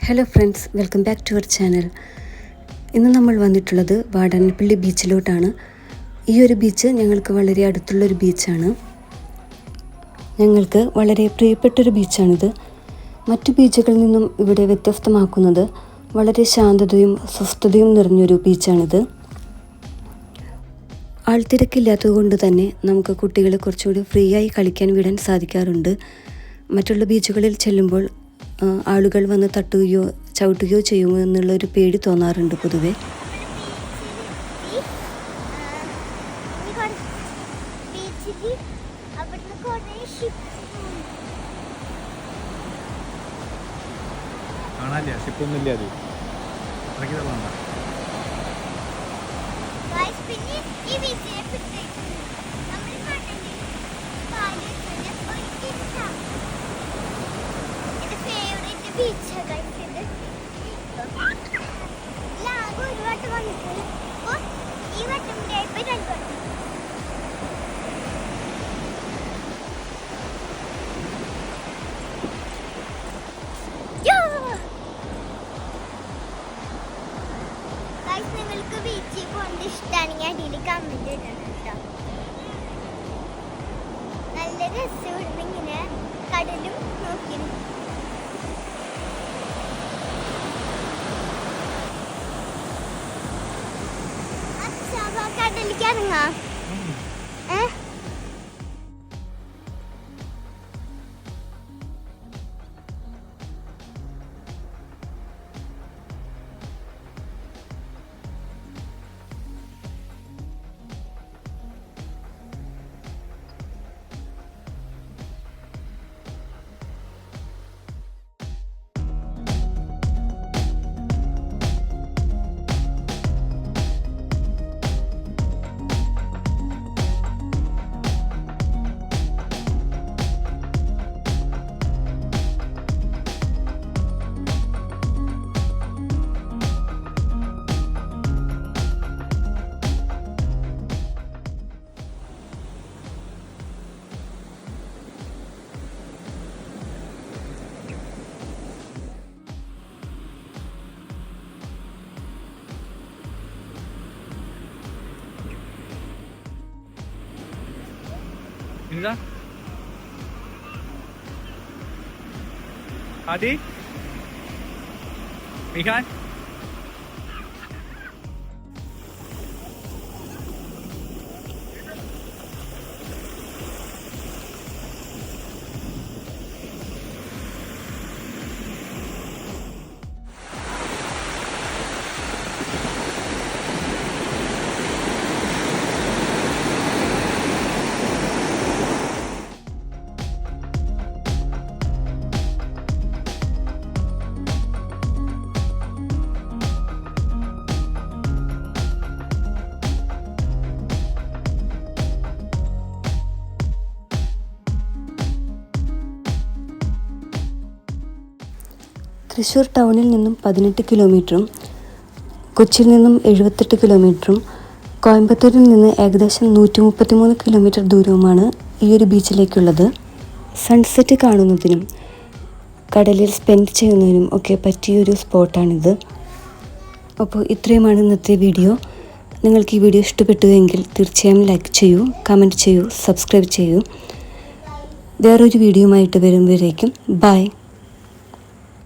Hello friends, welcome back to our channel. ഇന്ന് നമ്മൾ വന്നിട്ടുള്ളത് വാടാനപ്പള്ളി ബീച്ചിലോട്ടാണ്. ഈ ഒരു ബീച്ച് ഞങ്ങൾക്ക് വളരെ അടുത്തുള്ളൊരു ബീച്ചാണ്. ഞങ്ങൾക്ക് വളരെ പ്രിയപ്പെട്ടൊരു ബീച്ചാണിത്. മറ്റു ബീച്ചുകളിൽ നിന്നും ഇവിടെ വ്യത്യസ്തമാക്കുന്നത് വളരെ ശാന്തതയും സ്വസ്ഥതയും നിറഞ്ഞൊരു ബീച്ചാണിത്. ആൾത്തിരക്കില്ലാത്തത് കൊണ്ട് തന്നെ നമുക്ക് കുട്ടികളെ കുറച്ചുകൂടി ഫ്രീ ആയി കളിക്കാൻ വിടാൻ സാധിക്കാറുണ്ട്. മറ്റുള്ള ബീച്ചുകളിൽ ചെല്ലുമ്പോൾ ആളുകൾ വന്ന് തട്ടുകയോ ചവിട്ടുകയോ ചെയ്യുമോ എന്നുള്ളൊരു പേടി തോന്നാറുണ്ട് പൊതുവെ. നിങ്ങൾക്ക് ബീച്ചിൽ പോകുന്നത് ഇഷ്ടമാണെങ്കിൽ അടിയിൽ കമന്റ് ഇടണം കേട്ടോ. നല്ല രസം ഇങ്ങനെ കടലും നോക്കി കടലിലേക്ക് ഇറങ്ങാം. Inza? Adi? Mikan? തൃശ്ശൂർ ടൗണിൽ നിന്നും 18 കിലോമീറ്ററും കൊച്ചിയിൽ നിന്നും 78 കിലോമീറ്ററും കോയമ്പത്തൂരിൽ നിന്ന് ഏകദേശം 133 കിലോമീറ്റർ ദൂരവുമാണ് ഈ ഒരു ബീച്ചിലേക്കുള്ളത്. സൺസെറ്റ് കാണുന്നതിനും കടലിൽ സ്പെൻഡ് ചെയ്യുന്നതിനും ഒക്കെ പറ്റിയൊരു സ്പോട്ടാണിത്. അപ്പോൾ ഇത്രയുമാണ് ഇന്നത്തെ വീഡിയോ. നിങ്ങൾക്ക് ഈ വീഡിയോ ഇഷ്ടപ്പെട്ടുവെങ്കിൽ തീർച്ചയായും ലൈക്ക് ചെയ്യൂ, കമൻറ്റ് ചെയ്യൂ, സബ്സ്ക്രൈബ് ചെയ്യൂ. വേറൊരു വീഡിയോയുമായിട്ട് വരുമ്പോഴേക്കും ബൈ.